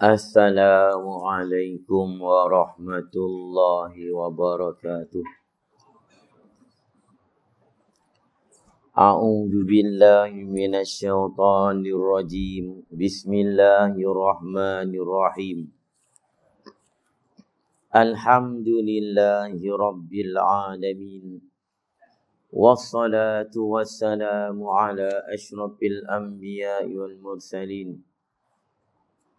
Assalamualaikum warahmatullahi wabarakatuh. A'udzu billahi minasyaitonir rajim. Bismillahirrahmanirrahim. Alhamdulillahi rabbil alamin. Wassalatu wassalamu ala asyrafil anbiya'i wal mursalin.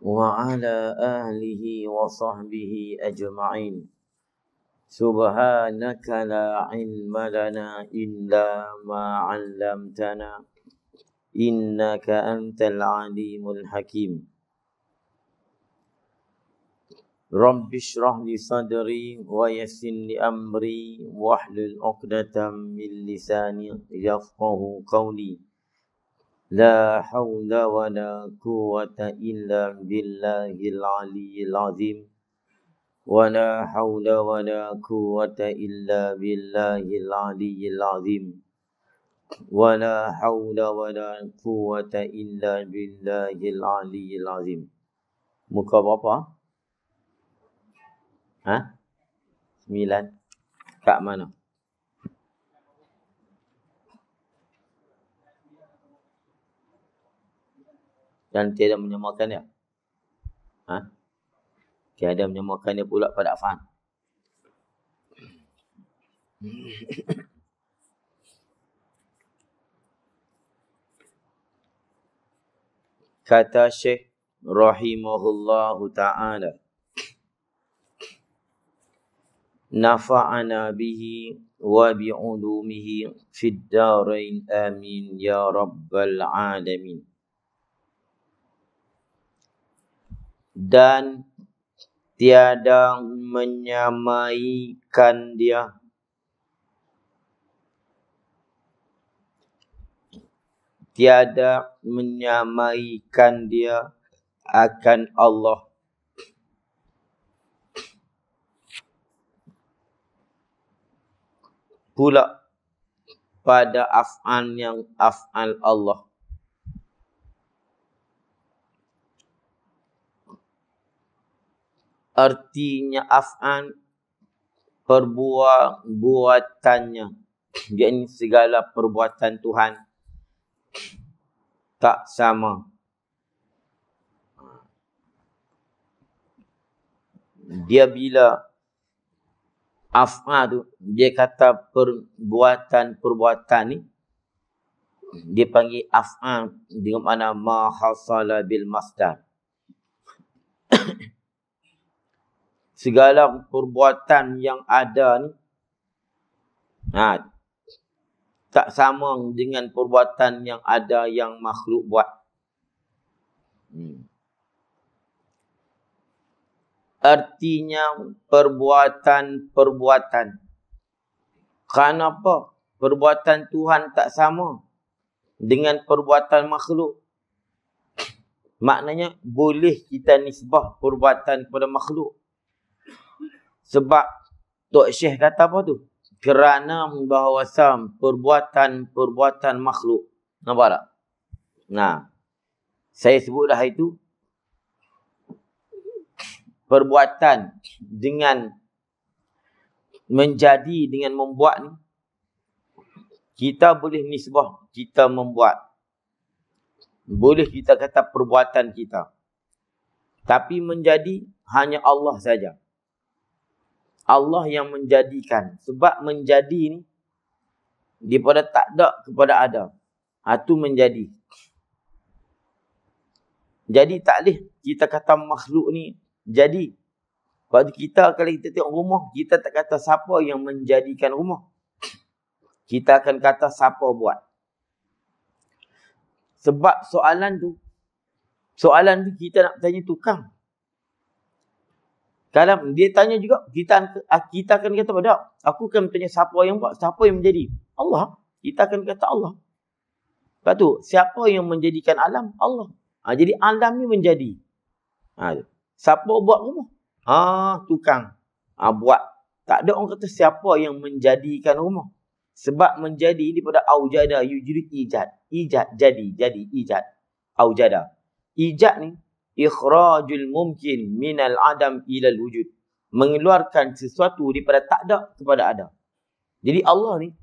Wa ala alihi wa sahbihi ajma'in. Subhanaka la ilma lana illa ma 'allamtana innaka antal alimul hakim. Rabbi shrah li sadri wa yassir li amri wahlul 'uqdatam min lisani yafqahu qawli. La hawla wa la quwwata illa billahil aliyyil azim. Wa la hawla wa la quwwata illa billahil aliyyil azim. Wa la hawla wa la quwwata illa billahil aliyyil azim. Muka berapa? 9. Kat mana? Dan tiada menyamakan dia. Tiada menyamakan dia pula pada afan. Kata Syekh rahimahullahu ta'ala, nafa'ana bihi wa bi'ulumihi fid darain amin ya rabbal alamin. Dan tiada menyamaikan dia, tiada menyamaikan dia akan Allah pula pada af'al yang af'al Allah. Artinya af'al perbuatannya, yakni segala perbuatan Tuhan tak sama. Dia bila af'al tu, dia kata perbuatan ni, dia panggil af'al dengan makna ma hasala bil masdar. Segala perbuatan yang ada ni tak sama dengan perbuatan yang ada yang makhluk buat. Artinya perbuatan. Kenapa perbuatan Tuhan tak sama dengan perbuatan makhluk? Maknanya boleh kita nisbah perbuatan kepada makhluk. Sebab Tok Syekh kata apa tu? Kerana bahawasam perbuatan makhluk. Nampak tak? Saya sebut dah itu. Perbuatan dengan menjadi, dengan membuat ni, kita boleh nisbah kita membuat. Boleh kita kata perbuatan kita. Tapi menjadi hanya Allah saja. Allah yang menjadikan. Sebab menjadi ni daripada tak ada kepada ada. Itu menjadi. Jadi tak boleh kita kata makhluk ni jadi. Sebab kita kalau kita tengok rumah, kita tak kata siapa yang menjadikan rumah. Kita akan kata siapa buat. Sebab soalan tu kita nak tanya tukang. Kalau dia tanya juga, kita akan kata pada, aku akan bertanya siapa yang buat, siapa yang menjadi? Allah. Kita akan kata Allah. Lepas tu, siapa yang menjadikan alam? Allah. Jadi alam ni menjadi. Siapa buat rumah? Tukang. Buat. Tak ada orang kata siapa yang menjadikan rumah. Sebab menjadi daripada aujada, yujrid ijad. Ijad, jadi, ijad. Aujada. Ijad ni, ikhrajul mumkin minal adam ilal wujud. Mengeluarkan sesuatu daripada tak ada kepada ada. Jadi Allah ni,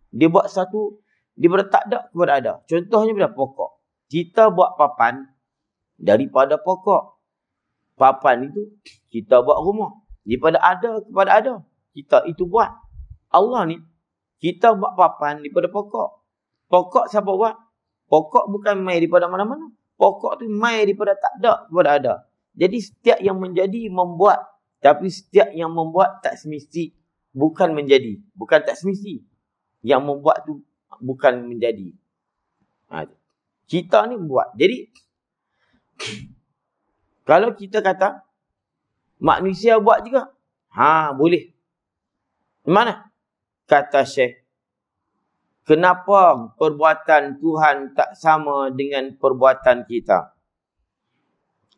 dia buat satu daripada tak ada kepada ada. Contohnya pada pokok. Kita buat papan daripada pokok. Papan itu kita buat rumah. Daripada ada kepada ada. Kita itu buat. Allah ni, kita buat papan daripada pokok. Pokok siapa buat? Pokok bukan mai daripada mana-mana. Pokok tu mai daripada tak ada kepada ada. Jadi setiap yang menjadi membuat. Tapi setiap yang membuat tak semesti bukan menjadi. Bukan tak semesti. Yang membuat tu bukan menjadi. Kita ni buat. Jadi kalau kita kata manusia buat juga. Boleh. Mana? Kata Syekh. Kenapa perbuatan Tuhan tak sama dengan perbuatan kita?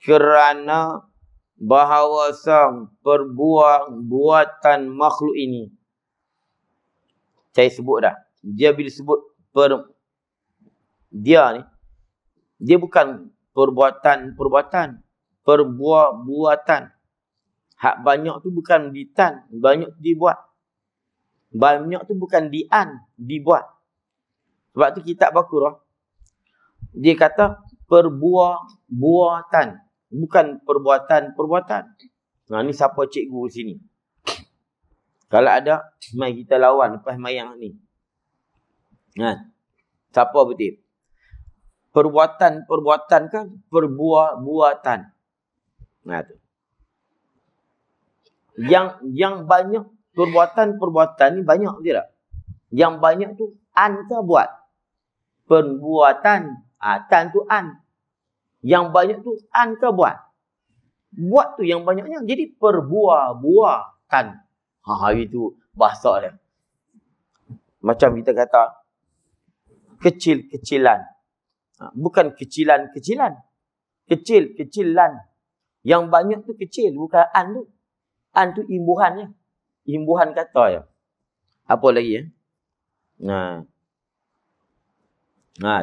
Kerana bahawasang perbuatan makhluk ini. Saya sebut dah. Dia bila sebut dia ni. Dia bukan perbuatan. Perbuatan. Hak banyak tu bukan ditan. Banyak tu dibuat. Banyak tu bukan dibuat. Sebab tu kitab Baqarah. Dia kata perbuatan. Bukan perbuatan. Ni siapa cikgu sini? Kalau ada, mai kita lawan lepas mayang ni. Siapa betul? Perbuatan kan? Perbuatan. Tu. Yang banyak perbuatan ni banyak betul tak? Yang banyak tu an ke buat? Perbuatan. Tan tu an. Yang banyak tu an ke buat? Buat tu yang banyaknya. Jadi perbuatan. Itu bahasa dia. Macam kita kata kecil-kecilan. Bukan kecilan-kecilan. Kecil-kecilan. Yang banyak tu kecil. Bukan an tu. An tu imbuhannya. Imbuhan kata je. Apa lagi ya?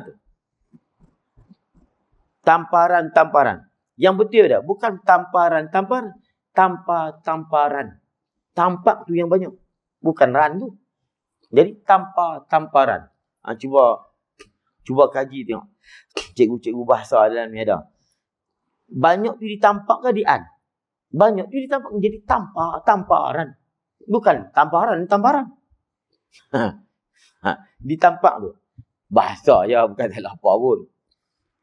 Tu. Tamparan. Yang betul dah. Bukan tamparan. Tamparan. Tampak tu yang banyak. Bukan ran tu. Jadi tamparan. Cuba kaji tengok. Cikgu-cikgu bahasa dalam ni ada. Banyak tu ditampak ke di an? Banyak tu ditampak menjadi tamparan. Bukan tamparan. Ditampak tu. Bahasa je bukan salah apa pun.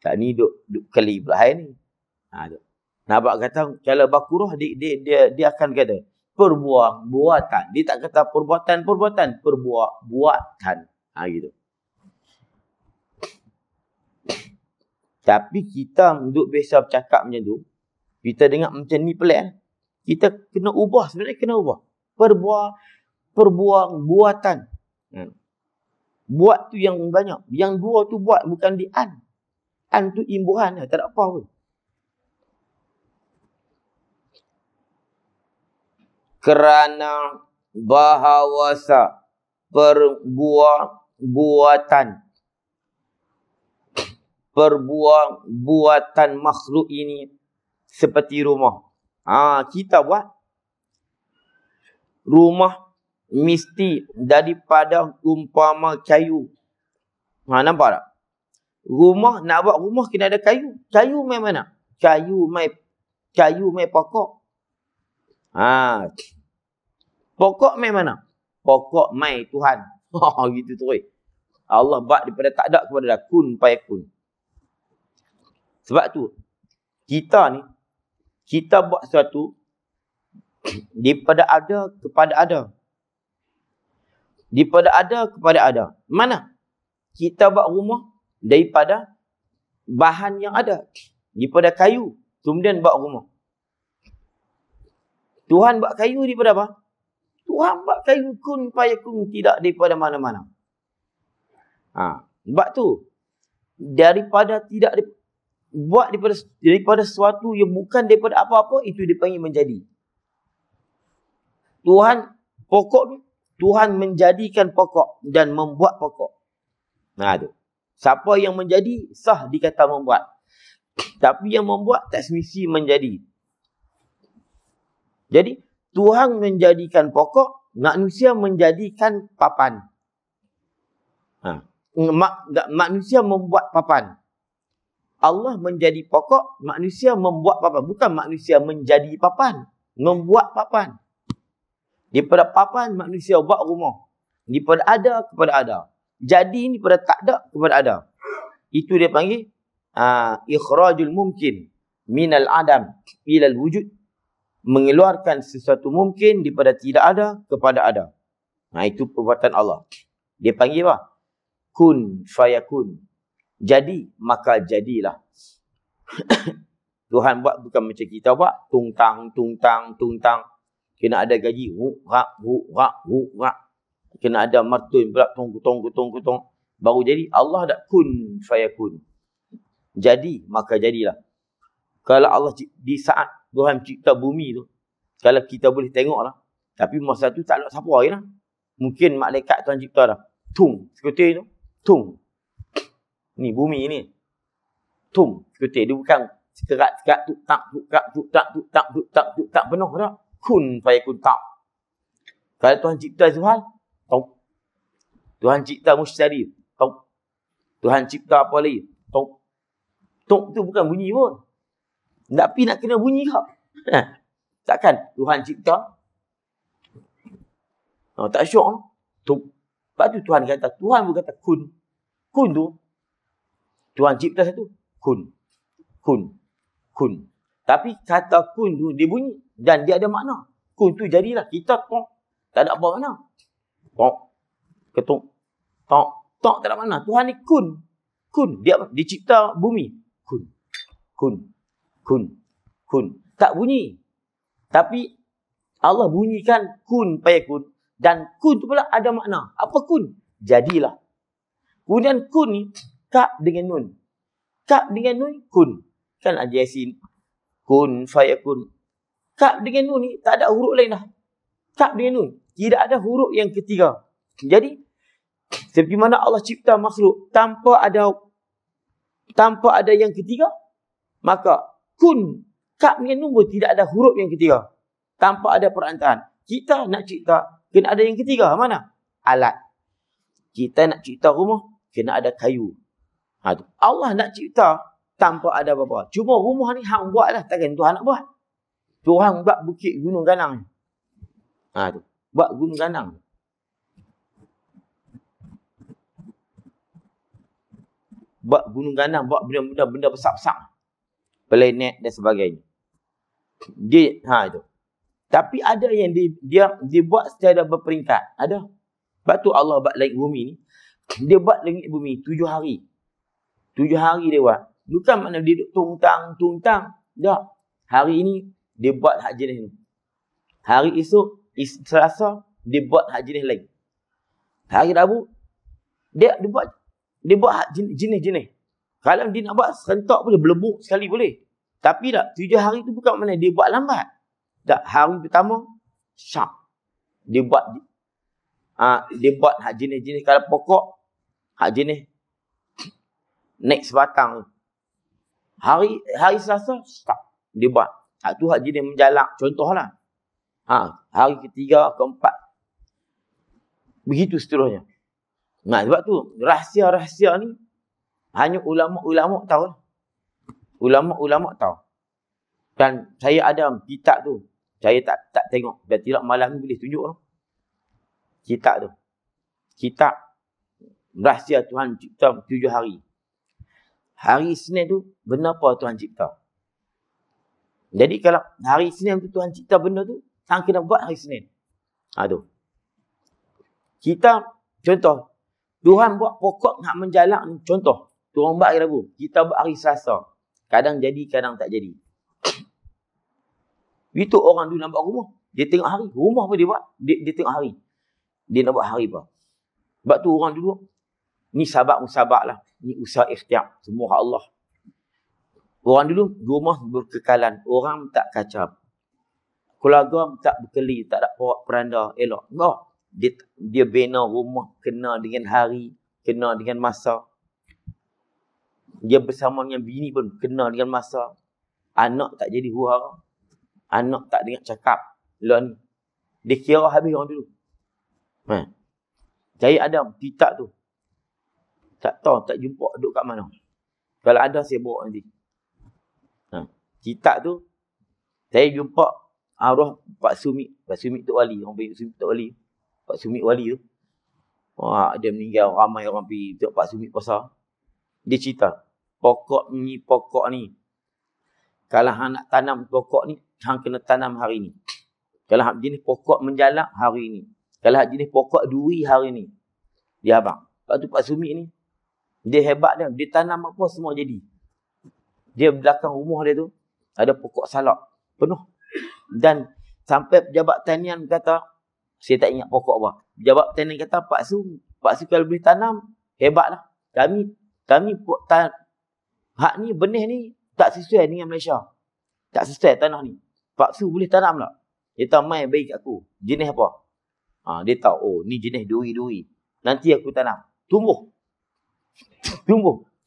Tak ni duk keli pula hari ni. Tu. Nampak kata kalau Baqarah dia akan kata perbuatan. Dia tak kata perbuatan. Perbuatan. Gitu. Tapi kita duduk biasa bercakap macam tu. Kita dengar macam ni pelik. Kita kena ubah. Sebenarnya kena ubah. Perbuatan. Buat tu yang banyak. Yang dua tu buat bukan di an. An tu imbuhan. Tak ada apa pun. Kerana bahawasa perbuatan makhluk ini seperti rumah. Kita buat rumah mesti daripada umpama kayu. Nampak tak? Rumah, nak buat rumah kena ada kayu. Kayu mai mana? Kayu mai pokok. Pokok mai mana? Pokok mai Tuhan. Gitu terus. Allah buat daripada tak ada kepada dah. Kun fayakun. Sebab tu, kita ni, kita buat sesuatu daripada ada kepada ada. Daripada ada kepada ada. Mana? Kita buat rumah daripada bahan yang ada. Daripada kayu. Kemudian buat rumah. Tuhan buat kayu daripada apa? Tuhan buat kayu kun fayakun, tidak daripada mana-mana. Sebab tu, daripada tidak buat daripada sesuatu yang bukan daripada apa-apa, itu dipanggil menjadi. Pokok tu, Tuhan menjadikan pokok dan membuat pokok. Tu. Siapa yang menjadi, sah dikata membuat. Tapi yang membuat tak semesti menjadi. Jadi, Tuhan menjadikan pokok, manusia menjadikan papan. Manusia membuat papan. Allah menjadi pokok, manusia membuat papan. Bukan manusia menjadi papan, membuat papan. Daripada papan, manusia buat rumah. Daripada ada kepada ada. Jadi ni daripada tak ada kepada ada. Itu dia panggil ikhrajul mumkin minal adam ilal wujud. Mengeluarkan sesuatu mungkin daripada tidak ada kepada ada. Itu perbuatan Allah. Dia panggil apa? Kun fayakun. Jadi, maka jadilah. Tuhan buat bukan macam kita buat. Tungtang. Kena ada gaji. Rak. Kena ada martun pula. Tong. Baru jadi. Allah dah kun fayakun. Jadi, maka jadilah. Kalau Allah di saat Tuhan cipta bumi tu, kalau kita boleh tengok lah. Tapi masa tu tak ada siapa lagi lah. Mungkin malaikat Tuhan cipta dah. Tung. Sekutir tu. Tung. Ni bumi ni. Tung. Sekutir. Dia bukan sekerat-sekerat tuk-tak penuh dah. Kun fayakun tak. Kalau Tuhan cipta Zuhal, tong. Tuhan cipta Mushtari, tong. Tuhan cipta apa lagi? Tong. Tong tu bukan bunyi pun. Tapi nak kena bunyi kau. Takkan Tuhan cipta? Tak syok. Lepas tu Tuhan kata, Tuhan pun kata kun. Kun tu, Tuhan cipta satu. Kun. Tapi kata kun tu, dia bunyi. Dan dia ada makna. Kun tu jadilah. Kita tok. Tak ada apa makna. Tok. Ketuk. Tok. Tak ada makna. Tuhan ni kun. Dia cipta bumi. Kun. Tak bunyi. Tapi Allah bunyikan kun fayakun. Dan kun tu pula ada makna. Apa kun? Jadilah. Kemudian kun ni, kap dengan nun. Kap dengan nun, kun. Kan Haji Yasin. Kun fayakun. Kap dengan nun ni, tak ada huruf lain dah. Kap dengan nun. Tidak ada huruf yang ketiga. Jadi, seperti mana Allah cipta makhluk tanpa ada yang ketiga, maka kun, kap dengan nun pun tidak ada huruf yang ketiga. Tanpa ada perantaraan. Kita nak cipta, kena ada yang ketiga. Mana? Alat. Kita nak cipta rumah, kena ada kayu. Allah nak cipta tanpa ada apa-apa. Cuma rumah ni hang buat lah. Takkan Tuhan nak buat. Tuhan buat bukit gunung ganang. Buat gunung ganang. Buat gunung ganang, buat benda-benda besar-besar. Planet dan sebagainya. Itu. Tapi ada yang dia buat secara berperingkat. Ada. Sebab tu Allah buat langit bumi ni. Dia buat langit bumi 7 hari. 7 hari dia buat. Bukan makna dia duduk tungtang. Tak. Hari ni dia buat hak jenis ni. Hari esok, Selasa, dia buat hak jenis lain. Hari Rabu, dia buat hak jenis-jenis. Kalau dia nak buat serentak boleh, belebuk sekali boleh. Tapi tak, 7 hari tu bukan makna dia buat lambat. Tak, hari pertama, syak. Dia buat hak jenis-jenis. Kalau pokok, hak jenis naik sebatang. Hari Selasa, stop. Dia buat. Hak tu hak jenis menjalak. Contohlah. Hari ketiga, keempat. Begitu seterusnya. Sebab tu, rahsia-rahsia ni, hanya ulama-ulama tahu. Ulama-ulama tahu. Dan saya ada kitab tu. Saya tak tengok. Dan tidak malam ni boleh tunjuk tu. Kitab tu. Kitab rahsia Tuhan cipta 7 hari. Hari Isnin tu, benda apa Tuhan cipta? Jadi kalau hari Isnin tu Tuhan cipta benda tu, hang kena buat hari Isnin. Tu. Kita, contoh, Tuhan buat pokok nak menjalak ni, contoh. Tuhan buat hari Rabu. Kita buat hari Selasa. Kadang jadi, kadang tak jadi. Itu orang dulu nak buat rumah. Dia tengok hari. Rumah apa dia buat? Dia tengok hari. Dia nak buat hari apa? Sebab tu orang dulu, ni sabak-musabak lah. Ni usaha ikhtiar. Semua Allah. Orang dulu, rumah berkekalan. Orang tak kacau. Keluarga tak berkeli. Tak ada peranda. Elok. Dia bina rumah kena dengan hari. Kena dengan masa. Dia bersama dengan bini pun kena dengan masa. Anak tak jadi huru-hara. Anak tak dengar cakap. Lah ni. Dia kira habis orang dulu. Cari Adam, titak tu. Tak tahu, tak jumpa duduk kat mana. Kalau ada, saya bawa nanti. Titak tu, saya jumpa arwah Pak Sumit. Pak Sumit Tok Wali. Orang panggil Sumit Tok Wali. Pak Sumit Wali tu. Wah, dia meninggal. Ramai orang pergi tengok Pak Sumit pasal. Dia cerita. Pokok ni. Kalau hang nak tanam pokok ni, hang kena tanam hari ni. Kalau hang jenis pokok menjalak, hari ni. Kalau hang jenis pokok duri, hari ni. Dia abang. Lepas tu Pak Sumit ni, dia hebat dia. Dia tanam apa, semua jadi. Dia belakang rumah dia tu, ada pokok salak. Penuh. Dan sampai pejabat tanian kata, saya tak ingat pokok apa. Pejabat tanian kata, Pak Su kalau boleh tanam, hebatlah. Kami hak ni, benih ni, tak sesuai dengan Malaysia. Tak sesuai tanah ni. Pak Su boleh tanam tak? Dia tahu mai bagi kat aku. Jenis apa? Dia tahu, oh ni jenis duri-duri. Nanti aku tanam. Tumbuh.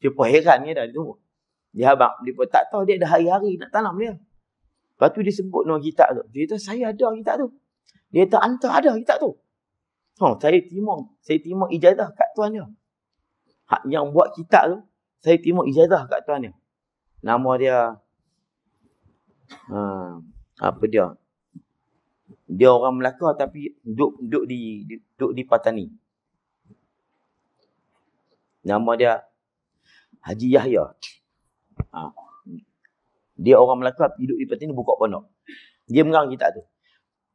Dia pun heran dia dah, dia tumbuh. Dia abang, dia pun tak tahu dia ada hari-hari nak tanam dia. Lepas tu dia sebut nama kitab tu. Dia kata, saya ada kitab tu. Dia kata, anta ada kitab tu. Saya terima ijazah kat tuan dia. Hak yang buat kitab tu, saya terima ijazah kat tuan dia. Nama dia, apa dia? Dia orang Melaka tapi duduk di Patani. Nama dia Haji Yahya. Dia orang Melaka hidup di Patani, buka pondok. Dia mengarang kitab tu.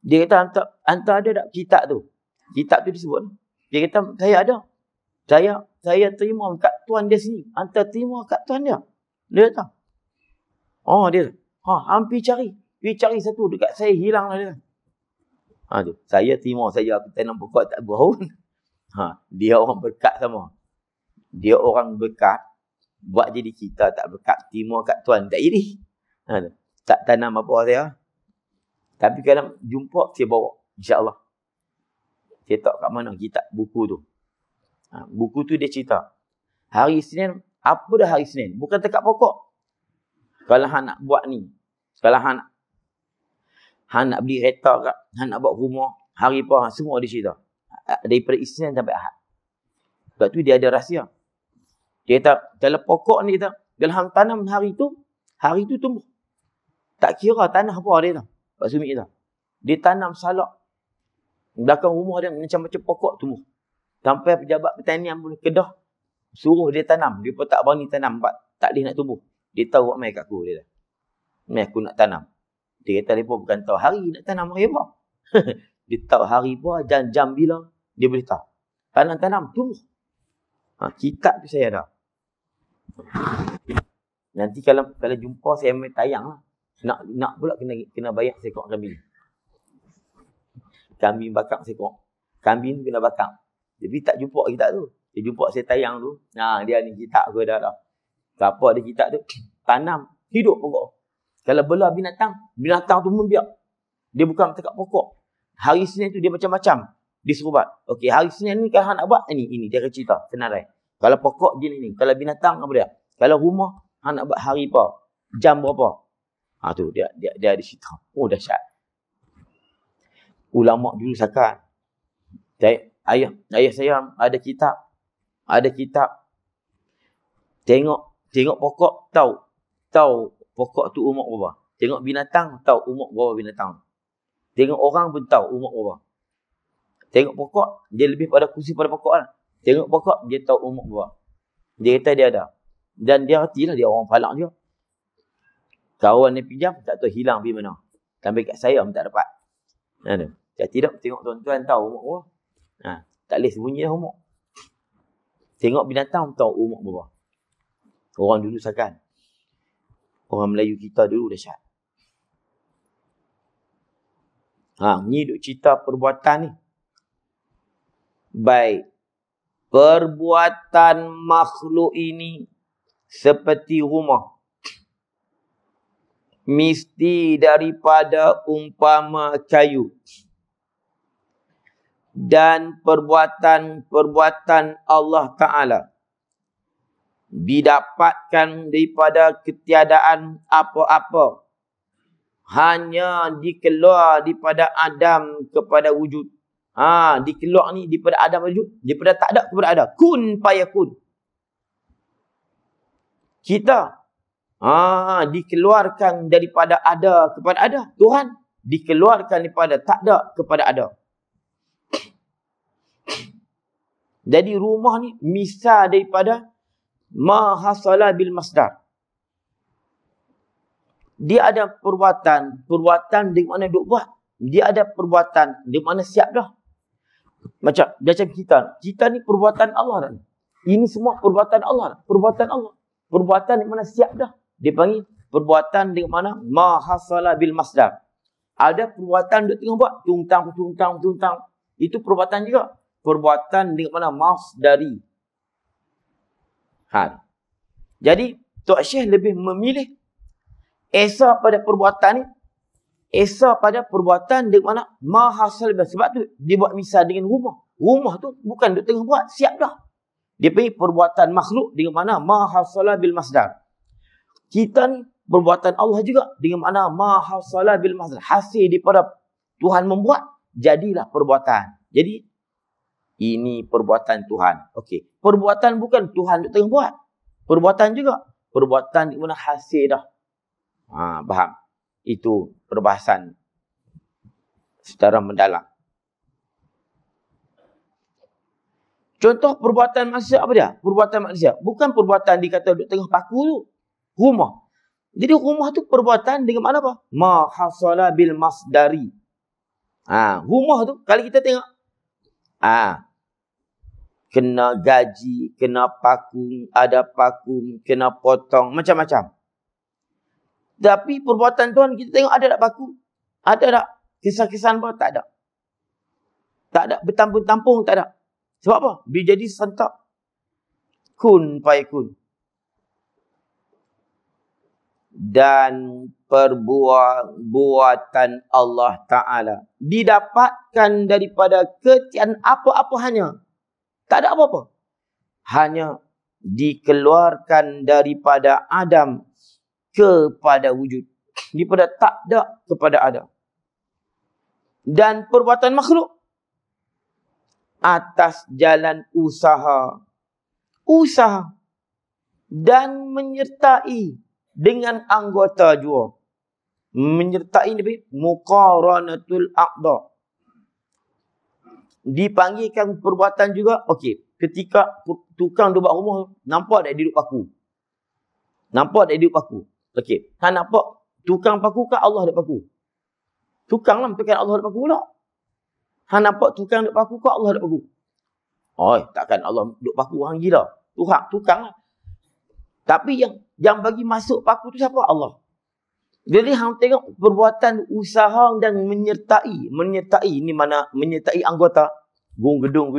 Dia kata, anta ada tak kitab tu? Kitab tu disebut. Dia kata, saya ada. Saya terima kat tuan dia sini. Anta terima kat tuan dia. Dia kata. Dia hampir cari. Pergi cari satu dekat saya, hilang lah dia. Tu. Saya terima saja, aku tanam pokok tak berahun. Dia orang berkat sama. Dia orang berkat. Buat jadi kita tak berkat. Terima kat tuan. Tak jadi. Tak tanam apa saya. Tapi kalau jumpa, saya bawa. InsyaAllah. Saya tahu kat mana kitab buku tu. Buku tu dia cerita. Hari Isnin. Apa dah hari Isnin? Bukan dekat pokok. Kalau hang nak buat ni. Kalau hang nak beli kereta kat. Hang nak buat rumah. Hari apa. Semua dia cerita. Daripada Isnin sampai Ahad. Sebab tu dia ada rahsia. Dia kata, kalau pokok ni kata, kalau hang tanam hari tu tumbuh. Tak kira tanah apa dia tahu. Pak Sumit kata. Dia tanam salak. Belakang rumah dia macam-macam pokok tumbuh. Sampai pejabat pertanian pun Kedah suruh dia tanam. Dia pun tak berani tanam. Tak boleh nak tumbuh. Dia tahu buat mai kat aku. Dia kata, mai aku nak tanam. Dia kata, dia pun bukan tahu hari nak tanam hari apa. Dia tahu hari apa dan jam bila. Dia boleh tahu. Tanam-tanam tumbuh. Kitab tu saya ada. Nanti kalau jumpa saya main tayang lah. Nak pula kena bayar sekok kambing. Kambing bakar sekok. Kambing tu kena bakar. Jadi tak jumpa kitab tu. Dia jumpa saya tayang tu. Dia ni kitab aku dah. Apa ada kitab tu? Tanam. Hidup pokok. Kalau bela binatang tu membiak. Dia bukan dekat pokok. Hari Senin tu dia macam-macam. Dia suruh buat. Okey, hari Senin ni kalau hang nak buat, ini dia akan cerita. Senarai. Kalau pokok jenis ni. Kalau binatang apa dia? Kalau rumah, hang nak buat hari apa? Jam berapa? Tu dia ada cerita. Oh, dahsyat. Ulama dulu sakan. Ayah saya ada kitab. Tengok pokok, tahu pokok tu umur berapa. Tengok binatang, tahu umur berapa binatang. Tengok orang pun tahu umur berapa. Tengok pokok, dia lebih pada kursi pada pokok lah. Tengok pokok, dia tahu umur berapa. Dia kata dia ada. Dan dia hatilah, dia orang falak dia. Kawan dia pinjam, tak tahu hilang pergi mana. Sampai kat saya pun tak dapat. Saya tidak tengok tuan-tuan tahu umur berapa. Tak boleh sembunyi dah umur. Tengok binatang, tahu umur berapa. Orang dulu sakan. Orang Melayu kita dulu dahsyat. Ni duk cerita perbuatan ni. Baik. Perbuatan makhluk ini seperti rumah. Mesti daripada umpama kayu. Dan perbuatan Allah Ta'ala didapatkan daripada ketiadaan apa-apa, hanya dikeluar daripada Adam kepada wujud. Dikeluar ni daripada Adam wujud, daripada tak ada kepada ada. Kun fayakun. Kita dikeluarkan daripada ada kepada ada. Tuhan dikeluarkan daripada tak ada kepada ada. Jadi rumah ni misal daripada ma hasala bil masdar. Dia ada perbuatan di mana duk buat. Dia ada perbuatan di mana siap dah. Macam kita ni perbuatan Allah dah. Ini semua perbuatan Allah dah. Perbuatan Allah. Perbuatan di mana siap dah. Dia panggil perbuatan di mana ma hasala bil masdar. Ada perbuatan duk tengah buat tungtang. Itu perbuatan juga. Perbuatan di mana masdari. Jadi Tok Syekh lebih memilih esa pada perbuatan ni, esa pada perbuatan di mana mahasal. Sebab tu dia buat misal dengan rumah. Rumah tu bukan duk tengah buat, siap dah. Dia panggil perbuatan makhluk dengan mana mahasala bil masdar. Kita ni perbuatan Allah juga dengan mana mahasala bil masdar. Hasil daripada Tuhan membuat, jadilah perbuatan. Jadi ini perbuatan Tuhan. Okey. Perbuatan bukan Tuhan duk tengah buat. Perbuatan juga. Perbuatan di mana hasil dah. Faham? Itu perbahasan secara mendalam. Contoh perbuatan manusia apa dia? Perbuatan manusia. Bukan perbuatan dikata duk tengah paku tu. Rumah. Jadi rumah tu perbuatan dengan mana apa? Ma hasala bil masdari. Rumah tu kalau kita tengok. Kena gaji, kena pakung, ada pakung, kena potong, macam-macam. Tapi perbuatan Tuhan kita tengok ada tak paku? Ada tak? Kisah-kisah apa? Tak ada. Tak ada. Bertampung-tampung tak ada. Sebab apa? Dia jadi sentak. Kun fayakun. Dan perbuatan Allah Ta'ala didapatkan daripada ketiadaan apa-apa hanya. Tak ada apa-apa. Hanya dikeluarkan daripada Adam kepada wujud. Daripada tak ada kepada ada. Dan perbuatan makhluk atas jalan usaha. Usaha. Dan menyertai dengan anggota jua. Menyertai ni muqaranatul aqda. Dipanggilkan perbuatan juga. Okey, ketika tukang duk buat rumah, nampak tak dia duduk paku? Nampak tak dia duduk paku? Okey, nampak tukang paku ke Allah duduk paku? Tukang lah, bukan Allah duduk paku pula. Nampak tukang duduk paku ke Allah duduk paku? Takkan Allah duduk paku, orang gila. Tukang lah. Tapi yang bagi masuk paku tu siapa? Allah. Jadi hang tengok perbuatan usaha dan menyertai. Menyertai ni mana? Menyertai anggota. Gedung.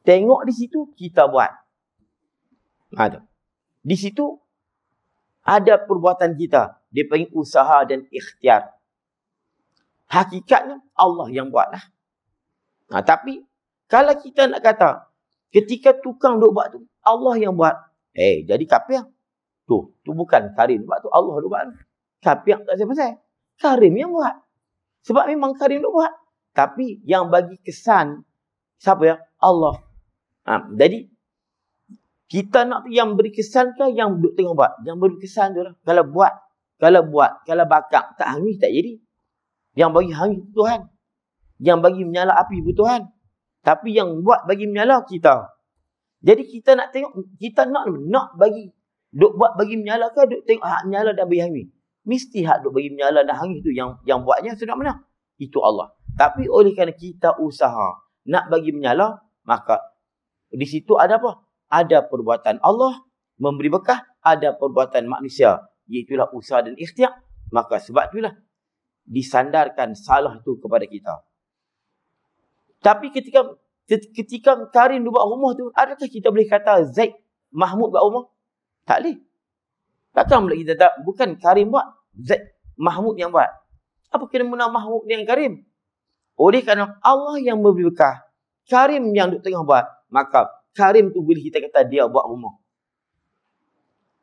Tengok di situ kita buat. Ada. Di situ ada perbuatan kita. Dia panggil usaha dan ikhtiar. Hakikatnya Allah yang buatlah. Tapi kalau kita nak kata ketika tukang duk buat tu Allah yang buat. Jadi kafir. Tu bukan Karim buat tu, Allah duk buat. Kafir tak pasal. Karim yang buat. Sebab memang Karim duk buat. Tapi yang bagi kesan siapa ya? Allah. Jadi kita nak yang beri kesan ke yang duk tengok buat? Yang beri kesan tu lah. Kalau bakar tak hangis tak jadi. Yang bagi hangis Tuhan. Yang bagi menyala api Tuhan. Tapi yang buat bagi menyala kita. Jadi kita nak tengok, kita nak bagi duk buat bagi menyala ke duk tengok hak menyala dan bagi hangis. Mesti hak duk bagi menyala dan hangis tu yang buatnya sudah mana? Itu Allah. Tapi oleh kerana kita usaha nak bagi menyala, maka di situ ada apa? Ada perbuatan Allah memberi berkah, ada perbuatan manusia, iaitulah usaha dan ikhtiar. Maka sebab itulah disandarkan salah itu kepada kita. Tapi ketika Karim buat rumah tu, adakah kita boleh kata Zaid Mahmud buat rumah? Tak boleh. Takkan pula kita tak, bukan Karim buat, Zaid Mahmud yang buat. Apa kena Mahmud dengan Karim? Oleh kerana Allah yang memberi berkah, Karim yang duk tengah buat, maka Karim tu boleh kita kata dia buat rumah.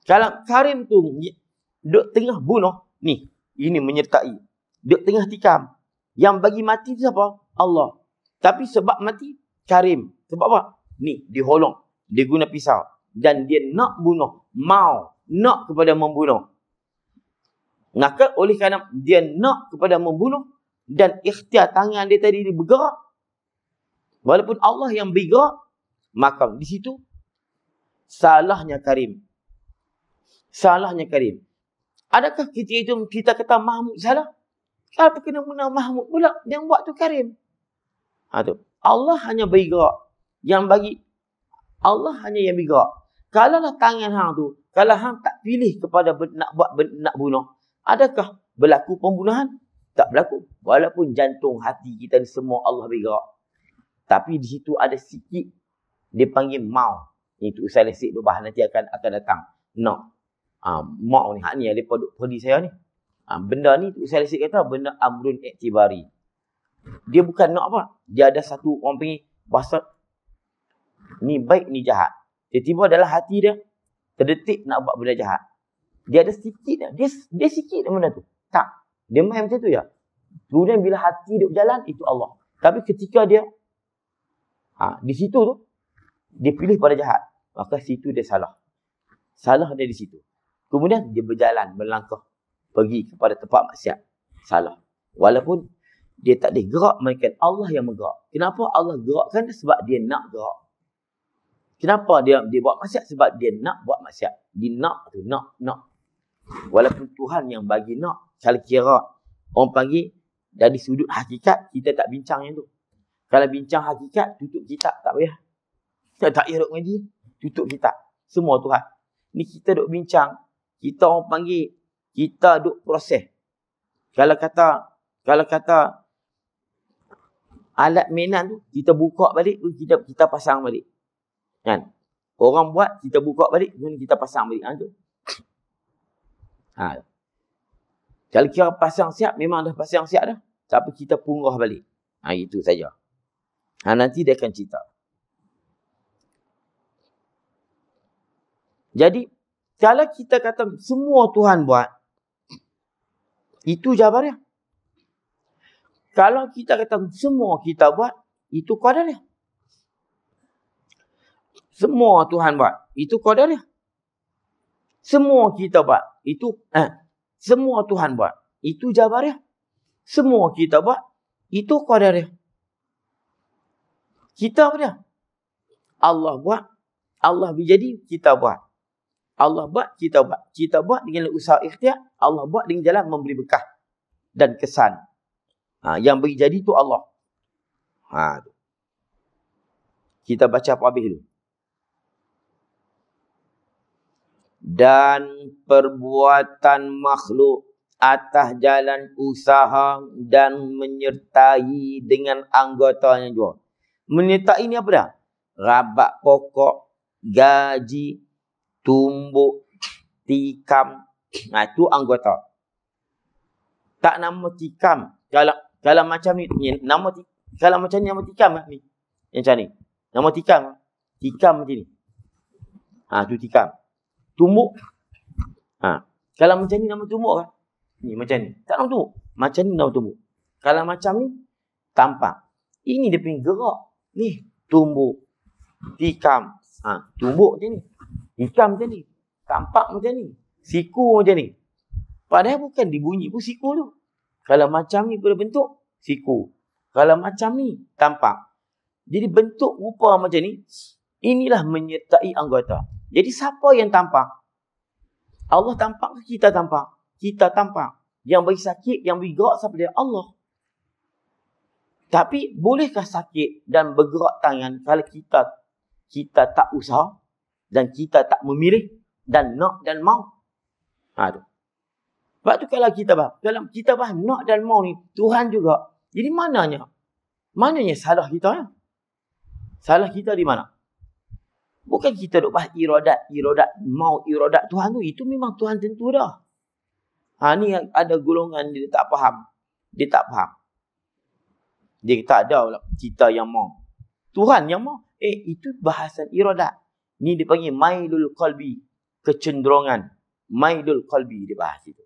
Kalau karim tu duk tengah bunuh, ni, ini menyertai. Duk tengah tikam. Yang bagi mati tu siapa? Allah. Tapi sebab mati, karim. Sebab apa? Ni, diholong. Dia guna pisau. Dan dia nak bunuh. Nak kepada membunuh. Maka oleh kerana dia nak kepada membunuh, dan ikhtiar tangan dia tadi dia bergerak, walaupun Allah yang bergerak, maka di situ salahnya karim. Salahnya karim. Adakah ketika itu kita kata Mahmud salah? Kenapa kena guna Mahmud pula? Yang buat tu karim. Tu. Allah hanya bergerak. Yang bagi Allah hanya yang bergerak. Kalaulah tangan hang tu, kalau hang tak pilih kepada nak bunuh, adakah berlaku pembunuhan? Tak berlaku. Walaupun jantung, hati kita ni semua Allah bergerak. Tapi di situ ada sikit dia panggil mau. Itu saya lesik dubah nanti akan datang. Nak. Mau ni. Hak ni dia perdi saya ni. Benda ni saya lesik kata benda amrun iktibari. Dia bukan nak apa. Dia ada satu orang panggil bahasa ni baik ni jahat. Tiba-tiba dalam hati dia terdetik nak buat benda jahat. Dia ada sikit dah. Dia sikit dah benda tu. Tak. Dia main macam tu ya. Kemudian bila hati dia berjalan, itu Allah. Tapi ketika dia di situ tu, dia pilih pada jahat. Maka situ dia salah. Salah dia di situ. Kemudian dia berjalan, berlangkah. Pergi kepada tempat maksiat. Salah. Walaupun dia tak boleh gerak, melainkan Allah yang bergerak. Kenapa Allah gerakkan? Sebab dia nak gerak. Kenapa dia buat maksiat? Sebab dia nak buat maksiat. Dia nak tu, nak. Walaupun Tuhan yang bagi nak. Kalau kira orang panggil dari sudut hakikat, kita tak bincang yang tu. Kalau bincang hakikat, tutup kitab. Tak payah. Kita tak payah duk mengaji. Tutup kitab. Semua Tuhan. Ni kita duk bincang. Kita orang panggil, kita duk proses. Kalau kata alat mainan tu, kita buka balik, kita pasang balik. Kan? Orang buat, kita buka balik, kemudian kita pasang balik. Tu. Kalau kira pasang siap, memang dah pasang siap dah. Tapi kita punggah balik. Itu saja. Nanti dia akan cerita. Jadi, kalau kita kata semua Tuhan buat, itu jawabannya. Kalau kita kata semua kita buat, itu qadarnya. Semua Tuhan buat, itu qadarnya. Semua kita buat, itu semua Tuhan buat, itu jawabannya. Semua kita buat, itu qadarnya. Kita apa dia? Allah buat, Allah berjadi, kita buat. Allah buat, kita buat. Kita buat dengan usaha ikhtiar, Allah buat dengan jalan memberi bekah dan kesan. Yang beri jadi itu Allah. Kita baca apa habis dulu. Dan perbuatan makhluk atas jalan usaha dan menyertai dengan anggotanya juga. Menyertai ni apa dah? Rabak pokok, gaji, tumbuk, tikam. Itu anggota. Tak nama tikam. Kalau macam ni, kalau macam ni nama tikam ni. Yang macam ni. Nama tikam. Tikam macam ni. Tu tikam. Tumbuk. Kalau macam ni nama tumbuk kan? Ni macam ni. Tak nama tumbuk. Macam ni nama tumbuk. Kalau macam ni, tampak. Ini dia punya gerak. Ni, tumbuk. Tikam. Tumbuk macam ni. Tikam macam ni. Tampak macam ni. Siku macam ni. Padahal bukan dibunyi pun siku tu. Kalau macam ni pada bentuk, siku. Kalau macam ni, tampak. Jadi bentuk rupa macam ni, inilah menyertai anggota. Jadi siapa yang tampak? Allah tampak ke kita tampak? Kita tampak. Yang bagi sakit, yang beri gerak siapa dia? Allah. Tapi bolehkah sakit dan bergerak tangan kalau kita tak usaha dan kita tak memilih dan nak dan mau? Tu. Sebab tu kalau kita faham nak dan mau ni Tuhan juga. Jadi mananya salah kita ya? Salah kita di mana? Bukan kita duk bahas iradat, mau iradat Tuhan tu. Itu memang Tuhan tentu dah. Ni ada golongan dia tak faham. Dia tak faham. Dia tak ada lah kita yang mau. Tuhan yang mau. Itu bahasan iradat. Ni dipanggil mailul qalbi. kecenderungan. Mailul qalbi dia bahas itu.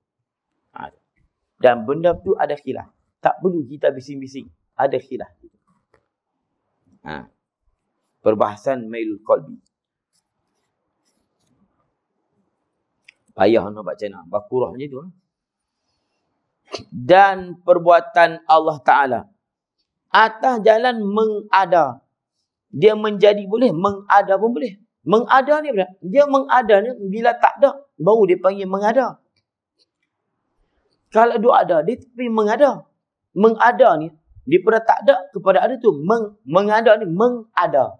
Dan benda tu ada khilaf. Tak perlu kita bising-bising. Ada khilaf. Perbahasan mailul qalbi. Payah nak baca nak. Bakurah macam tu. Dan perbuatan Allah Ta'ala. Atas jalan mengada. Dia menjadi boleh. Mengada pun boleh. Mengada ni apa? Dia mengada ni bila tak ada. Baru dia panggil mengada. Kalau dia ada, dia tapi mengada. Mengada ni, daripada tak ada kepada ada tu. Mengada ni, mengada.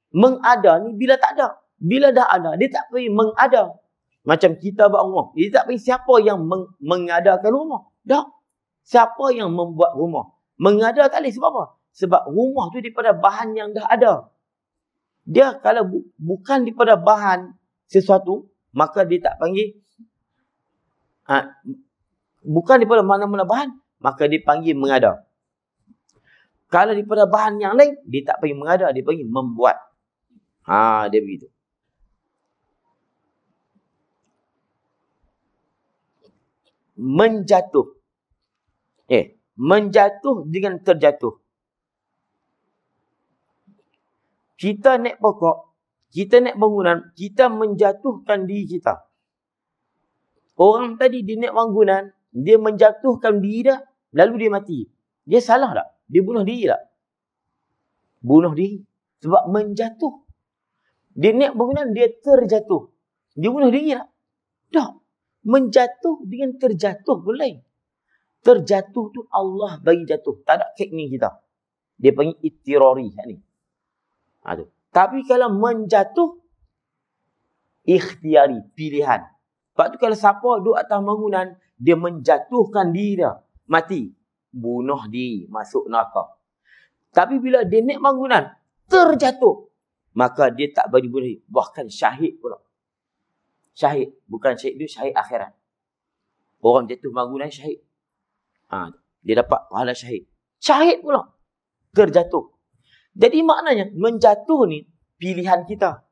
Mengada ni bila tak ada. Bila dah ada, dia tak pergi mengada. Macam kita buat rumah. Dia tak pergi siapa yang mengadakan rumah. Tak. Siapa yang membuat rumah. Mengada tak boleh. Sebab apa? Sebab rumah tu daripada bahan yang dah ada. Dia kalau bukan daripada bahan sesuatu, maka dia tak panggil. Bukan daripada mana-mana bahan, maka dia panggil mengada. Kalau daripada bahan yang lain, dia tak panggil mengada, dia panggil membuat. Dia begitu. Menjatuh. Menjatuh dengan terjatuh. Kita naik pokok, kita naik bangunan, kita menjatuhkan diri kita. Orang tadi dia naik bangunan, dia menjatuhkan diri dah, lalu dia mati. Dia salah tak? Dia bunuh diri tak? Bunuh diri. Sebab menjatuh. Dia naik bangunan, dia terjatuh. Dia bunuh diri tak? Tak. Menjatuh dengan terjatuh pun lain. Terjatuh tu Allah bagi jatuh. Tak ada kek ni kita. Dia panggil ittirari. Ni. Tapi kalau menjatuh, ikhtiari, pilihan. Sebab tu kalau siapa duduk atas bangunan, dia menjatuhkan diri dia, mati. Bunuh diri, masuk neraka. Tapi bila dia naik bangunan, terjatuh, maka dia tak bagi bunuh diri. Bahkan syahid pula. Syahid. Bukan syahid dia, syahid akhirat. Orang jatuh bangunan syahid. Dia dapat pahala syahid. Syahid pula. Terjatuh. Jadi maknanya, menjatuh ni pilihan kita.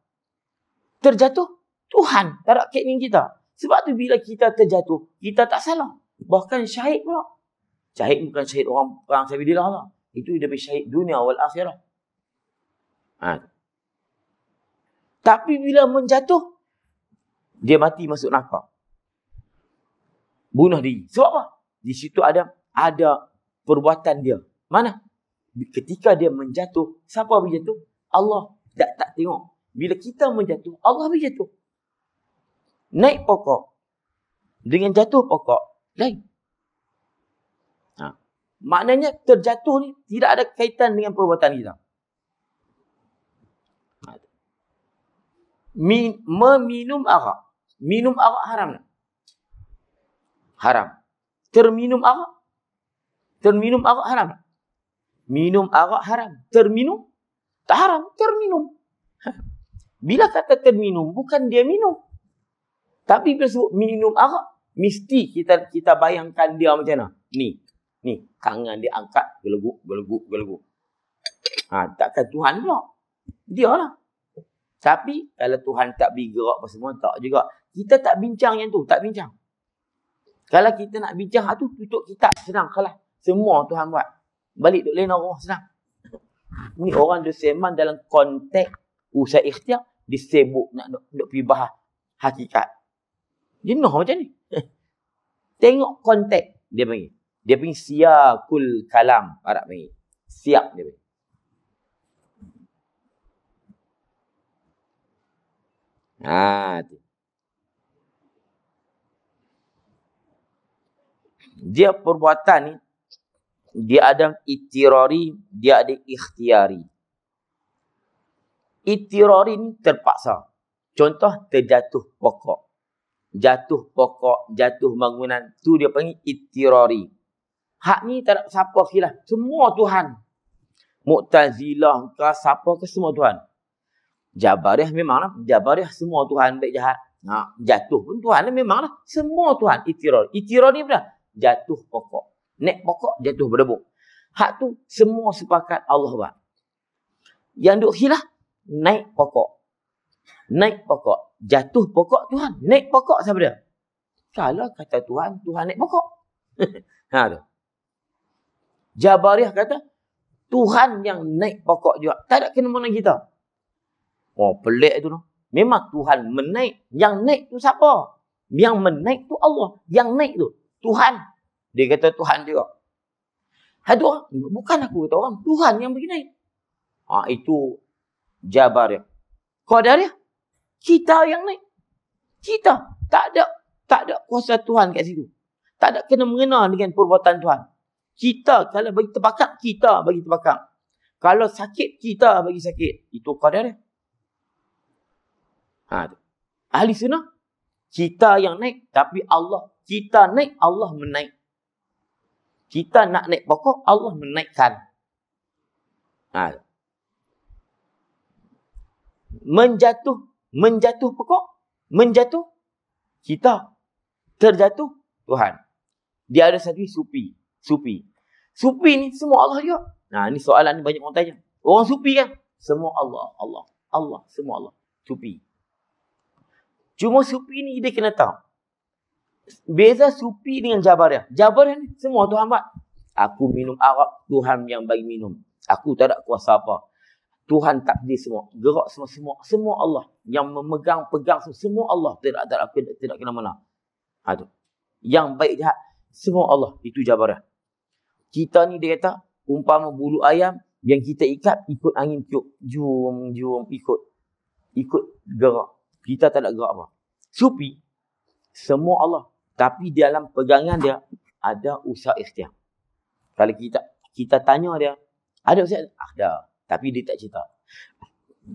Terjatuh, Tuhan tak ada keinginan kita. Sebab tu bila kita terjatuh, kita tak salah. Bahkan syahid pula. Syahid bukan syahid orang perang sabilillah lah. Itu dia syahid dunia wal akhirah. Tapi bila menjatuh, dia mati masuk neraka. Bunuh diri. Sebab apa? Di situ ada perbuatan dia. Mana? Ketika dia menjatuh, siapa berjatuh? Allah. Tak tengok. Bila kita menjatuh, Allah berjatuh. Naik pokok. Dengan jatuh pokok, lain. Maknanya terjatuh ni tidak ada kaitan dengan perbuatan kita. Meminum arak. Minum arak haram tak? Haram. Terminum arak? Terminum arak haram tak? Minum arak haram. Terminum? Tak haram. Terminum. Bila kata terminum, bukan dia minum. Tapi bila sebut minum arak, mesti kita bayangkan dia macam mana. Ni. Tangan dia angkat. Geleguk. Takkan Tuhan pula. Dia lah. Tapi kalau Tuhan tak beri gerak apa semua, tak juga. Kita tak bincang yang tu. Tak bincang. Kalau kita nak bincang, tu tutup kitab. Senang kalah. Semua Tuhan buat. Balik duduk lain orang senang. Ni orang dia seman dalam konteks usaha ikhtiar, dia sibuk nak pergi bahas hakikat. Jenuh macam ni. Tengok konteks dia panggil. Dia panggil siyakul kalam. Arab panggil. Siyak dia panggil. Dia perbuatan ni, dia ada ittirari, dia ada ikhtiari. Ittirari ni terpaksa. Contoh, terjatuh pokok. Jatuh pokok, jatuh bangunan. Tu dia panggil ittirari. Hak ni tak ada siapa khilaf. Semua Tuhan. Mu'tazilah ke siapa ke semua Tuhan. Jabariyah memanglah. Jabariyah semua Tuhan baik jahat. Jatuh pun Tuhan memanglah. Semua Tuhan. Ittirari. Ittirari ni apa? Jatuh pokok. Naik pokok, jatuh berdebuk. Hak tu semua sepakat Allah buat. Yang duk khilaf, naik pokok. Naik pokok. jatuh pokok Tuhan. Naik pokok siapa dia? Kalau kata Tuhan, Tuhan naik pokok. Ha tu. Jabariyah kata, Tuhan yang naik pokok juga. Tak ada kena-mena kita. Oh, pelik tu. Memang Tuhan menaik. Yang naik tu siapa? Yang menaik tu Allah. Yang naik tu Tuhan. Dia kata Tuhan juga. Ada orang, bukan aku kata orang. Tuhan yang bagi naik. Itu Jabariyah. Qadariyah, kita yang naik. Kita. Tak ada kuasa Tuhan kat situ. Tak ada kena-mengena dengan perbuatan Tuhan. Kita, kalau bagi terbakar, kita bagi terbakar. Kalau sakit, kita bagi sakit. Itu Qadariyah. Ahli sunnah, kita yang naik, tapi Allah. Kita naik, Allah menaik. Kita nak naik pokok, Allah menaikkan. Menjatuh pokok, menjatuh kita, terjatuh Tuhan. Dia ada satu sufi ni semua Allah juga. Ni soalan ni banyak orang tanya. Orang sufi kan? Semua Allah, semua Allah. Sufi. Cuma sufi ni dia kena tahu. Beza sufi dengan Jabariyah. Jabariyah ni semua Tuhan buat. Aku minum arak, Tuhan yang bagi minum. Aku tak ada kuasa apa. Tuhan takdir semua. Gerak semua Allah. Yang memegang, pegang semua Allah. Tidak kena mana. Yang baik jahat, semua Allah. Itu Jabariyah. Kita ni dia kata, umpama bulu ayam yang kita ikat, ikut angin tiup. Jum, ikut gerak. Kita tak ada gerak apa. Sufi, semua Allah. Tapi dalam pegangan dia, ada usaha ikhtiar. Kalau kita tanya dia, ada usaha? Ada. Tapi dia tak cerita.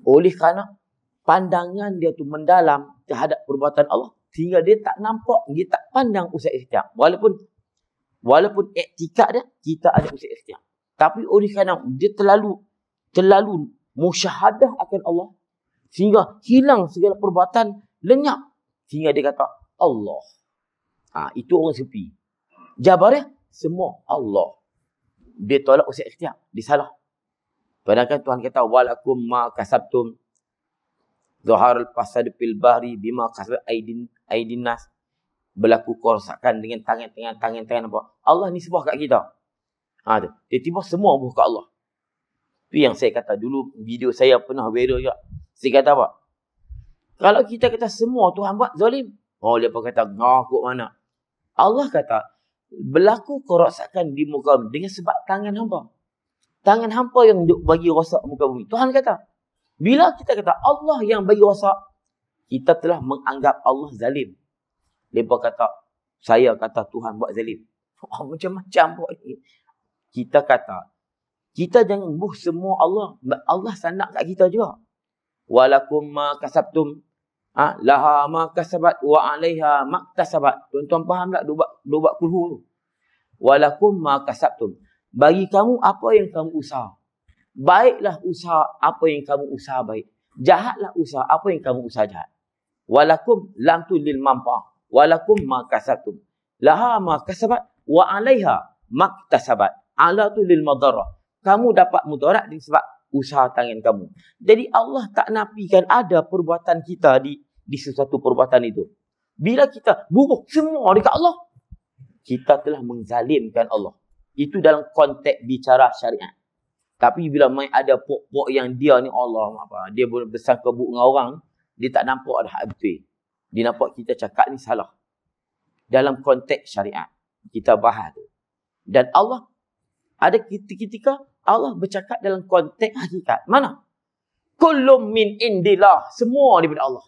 Oleh kerana pandangan dia tu mendalam terhadap perbuatan Allah, sehingga dia tak nampak, dia tak pandang usaha ikhtiar. Walaupun iktikad dia, kita ada usaha ikhtiar. Tapi oleh kerana dia terlalu musyahadah akan Allah, sehingga hilang segala perbuatan, lenyap. Sehingga dia kata, Allah. Itu orang sufi. Jabariyah, semua Allah. Dia tolak usaha ikhtiar. Dia salah. Padahal Tuhan kata, walakum ma kasabtum zaharul fasad fil bahri bima kasabat aidin nas. Berlaku kerosakan dengan tangan apa? Allah ni sebab kat kita. Tiba-tiba semua buah kat Allah. Itu yang saya kata dulu, video saya pernah viral juga. Saya kata apa? Kalau kita kata semua Tuhan buat zalim. Dia pun kata, ngakuk mana? Allah kata, berlaku kerosakan di muka bumi dengan sebab tangan hamba. Tangan hamba yang bagi rosak muka bumi. Tuhan kata, bila kita kata Allah yang bagi rosak, kita telah menganggap Allah zalim. Mereka kata, saya kata Tuhan buat zalim. Macam-macam buat ni. Kita kata, kita jangan buh semua Allah. Allah sandak kat kita juga. Walakum ma kasabtum laha ma kasabat wa alaiha maktasabat. Tuan-tuan faham tak dobat kulhu tu? Walakum ma kasabtum. Bagi kamu apa yang kamu usaha. Baiklah usaha apa yang kamu usaha baik. Jahatlah usaha apa yang kamu usaha jahat. Walakum lam tu lil manfaah. Walakum ma kasabtum. Laha ma kasabat wa alaiha maktasabat. Ala tu lil madarrah. Kamu dapat mudarat disebab usaha tangan kamu. Jadi Allah tak nafikan ada perbuatan kita di sesuatu perbuatan itu. Bila kita bubuh semua dekat Allah, kita telah menzalimkan Allah. Itu dalam konteks bicara syariat. Tapi bila main ada pok-pok yang dia ni Allah apa, dia bersangka buruk dengan orang, dia tak nampak ada hak betul. Dia nampak kita cakap ni salah. Dalam konteks syariat kita bahas tu. Dan Allah ada ketika Allah bercakap dalam konteks hakikat. Mana? Kullum min indillah. Semua daripada Allah.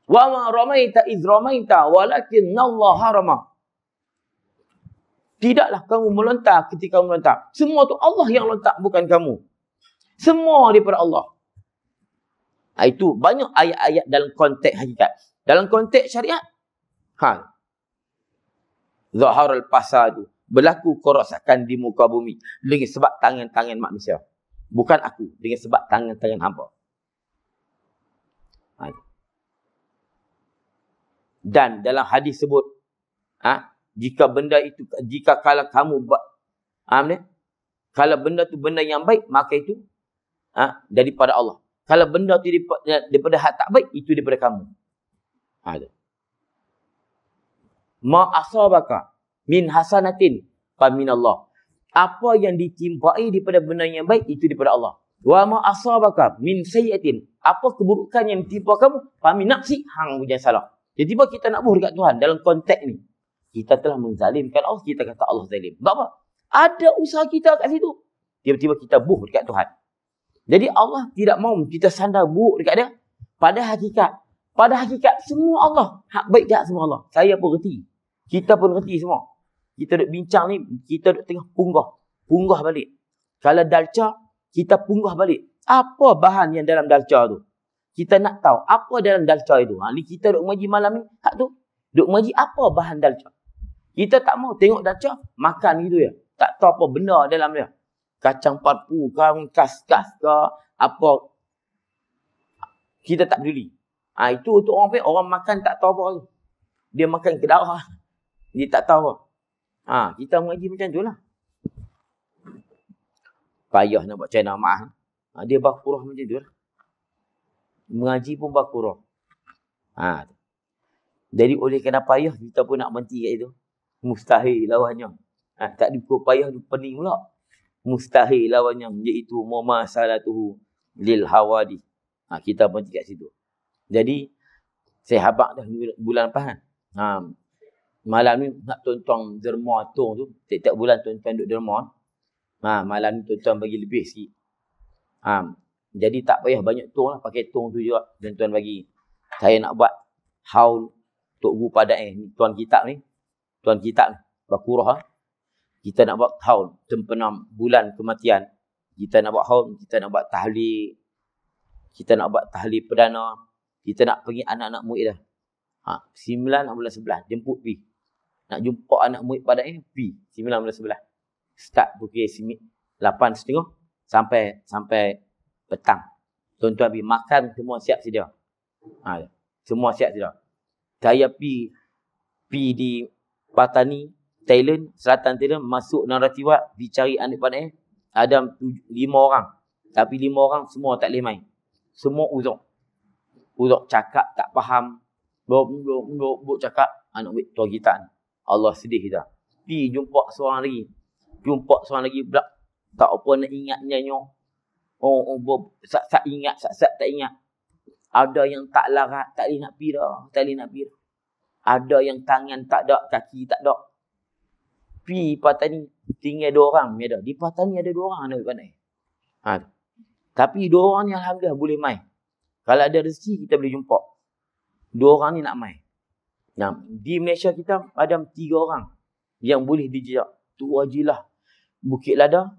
Wa ma ramaita iz ramaita walakinna Allah harama. Tidaklah kamu melontar ketika kamu melontar. Semua tu Allah yang lontar, bukan kamu. Semua daripada Allah. Itu banyak ayat-ayat dalam konteks hakikat. Dalam konteks syariat, zaharul fasadu. Berlaku kerosakan di muka bumi dengan sebab tangan-tangan manusia. Bukan aku, dengan sebab tangan-tangan hamba. Dan dalam hadis sebut, jika benda itu, kalau kamu buat, kalau benda tu benda yang baik, maka itu daripada Allah. Kalau benda tu daripada hak tak baik, itu daripada kamu. Ada. Ma asabaka min hasanatin fa min Allah. Apa yang ditimpai daripada benda yang baik, itu daripada Allah. Wa ma asabaka min sayyi'atin. Apa keburukan yang ditimpa kamu, fa min nafsi, hang punya salah. Jadi tiba kita nak buh dekat Tuhan dalam konteks ni. Kita telah menzalimkan Allah, kita kata Allah zalim. Sebab apa? Ada usaha kita kat situ. Tiba-tiba kita buh dekat Tuhan. Jadi Allah tidak mahu kita sandar buruk dekat dia. Pada hakikat semua Allah. Hak baik jahat semua Allah. Saya pun reti. Kita pun reti semua. Kita duk bincang ni, kita duk tengah punggah balik. Kalau dalca, kita punggah balik. Apa bahan yang dalam dalca tu? Kita nak tahu apa dalam dalca itu. Ni kita duk mengaji malam ni, hak tu. Duk mengaji apa bahan dalca. Kita tak mau tengok dalca, makan gitu ya. Tak tahu apa benda dalam dia. Kacang parpu ke, kas-kas ke, apa. Kita tak peduli. Itu untuk orang makan tak tahu apa lagi. Dia makan ke darah. Dia tak tahu apa. Kita mengaji macam tu lah. Payah nak buat channel maaf. Dia bakurah macam tu lah. Mengaji pun bakurah. Jadi oleh kerana payah, kita pun nak berhenti kat itu. Mustahil lawannya. Tak diukur payah, dia pening pula. Mustahil lawannya, iaitu mumasalatuhu lil hawadi. Kita berhenti kat situ. Jadi, saya habak dah bulan lepas. Malam ni nak tonton derma tong tu. Tiap-tiap bulan tonton duduk derma. Malam ni tonton bagi lebih sikit. Jadi tak payah banyak tong lah. Pakai tong tu juga. Dan tuan bagi. Saya nak buat haul Tok Guru Padai ni. Tuan kitab ni. Bakurah. Kita nak buat haul. Tempenam bulan kematian. Kita nak buat haul. Kita nak buat tahlil. Kita nak buat tahlil perdana. Kita nak pergi anak-anak murid dah. 9 bulan 11. Jemput pi. Nak jumpa anak murid Padai ni. Pi. 9 bulan 11. Start pukul 8.30. Sampai petang. Tuan-tuan pergi makan, semua siap sedia. Semua siap sedia. Saya pergi di Patani, Thailand, Selatan Thailand, masuk Naratiwat, dicari anak Padai. Ada 5 orang. Tapi 5 orang semua tak boleh main. Semua uzuk. Uzuk cakap tak faham. Buk cakap. Anak murid tuan kita ni. Allah sedih kita. Pergi jumpa seorang lagi. Belak. Tak apa nak ingatnya nyok. Sak ingat, sak tak ingat. Ada yang tak larat, tak boleh nak pergi dah. Ada yang tangan tak ada, kaki tak ada. Pergi Patani, tinggal 2 orang. Di Patani ada 2 orang anak pandai. Tapi 2 orang ni alhamdulillah boleh main. Kalau ada rezeki, kita boleh jumpa. 2 orang ni nak main. Di Malaysia kita ada 3 orang yang boleh dijejak. Tu Wajilah Bukit Lada,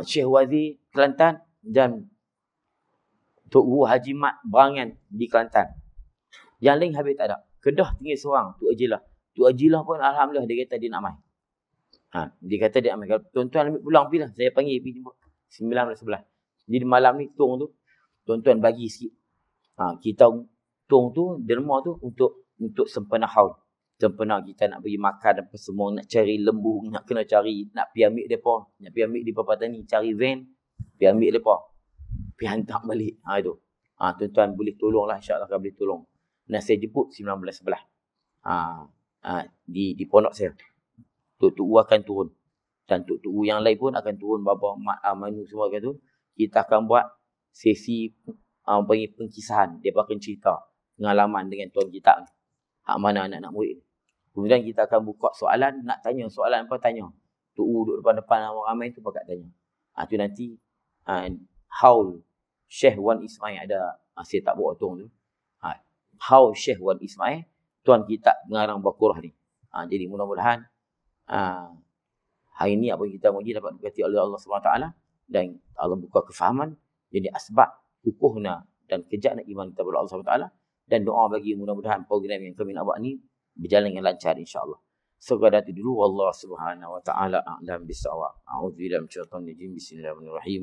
Syekh Wazir Kelantan dan Tok Guru Haji Mat Berangan di Kelantan. Yang lain habis tak ada. Kedah tinggal seorang, Tok Ajilah. Tok Ajilah pun alhamdulillah dia kata dia nak main. Dia kata dia nak main. Kalau tuan-tuan ambil pulang pergi lah. Saya panggil pergi jumpa. 9 Jadi malam ni tong tu tuan-tuan bagi sikit. Kita tong tu, derma tu untuk sempena haul. Sempena kita nak pergi makan apa semua, nak cari lembu, nak kena cari, nak pergi ambil depa, nak pergi ambil di Patani, cari van, pergi ambil depa. Pergi hantar balik. Itu. Tuan-tuan boleh tolonglah, insya-Allah akan boleh tolong. Dan saya jemput 19 sebelah. Di pondok saya. Tok U akan turun. Dan Tok U yang lain pun akan turun, Baba Mat Manu semua akan turun. Kita akan buat sesi bagi pengkisahan. Dia akan cerita pengalaman dengan tuan kita ni. Hak mana anak-anak murid. Kemudian kita akan buka soalan, nak tanya soalan apa tanya. Tok U duduk depan-depan ramai tu pakat tanya. Tu nanti haul Syekh Wan Ismail ada, saya tak bawa tong tu. Haul Syekh Wan Ismail, tuan kita mengarang Bakurah ni. Jadi mudah-mudahan hari ni apa yang kita mengaji dapat diberkati oleh Allah SWT dan Allah buka kefahaman, jadi asbab kukuhna dan kejakna iman kita kepada Allah SWT, dan doa bagi mudah-mudahan program yang kami nak buat ni berjalan dengan lancar insya-Allah. Sekadar itu dulu, wallahu subhanahu wa ta'ala a'lam bis-shawab. A'udzubillahi minasyaitonir rajim. Bismillahirrahmanirrahim.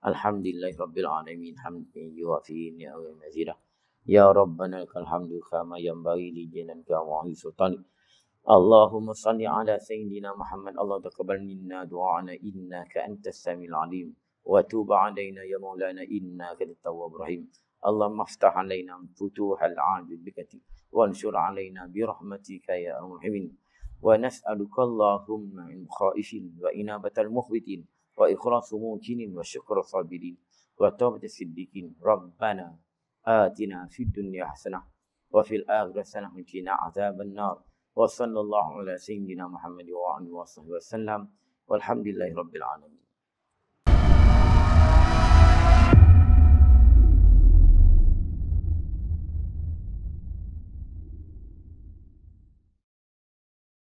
Alhamdulillahirabbil alamin, hamdan yuwafi ni'amahu mazida. Ya Rabbana lakal hamdu kama yanbaghi li jalalalika wa 'azimi sultanik. Allahumma salli ala sayyidina Muhammad. Allah taqabbal minna du'ana innaka antas samiul alim. وتوب علينا يا مولانا إنك التواب الرحيم. اللهم افتح علينا فتوح العاجل بك وانشر علينا برحمتك يا أرحم الراحمين. ونسألك اللهم من خائفين وإنابة المخبتين وإخلاص موكين وشكر صابرين وتوبة الصديقين. ربنا آتنا في الدنيا حسنة وفي الآخرة حسنة وقنا عذاب النار. وصلى الله على سيدنا محمد وعلى آله وصحبه وسلم والحمد لله رب العالمين.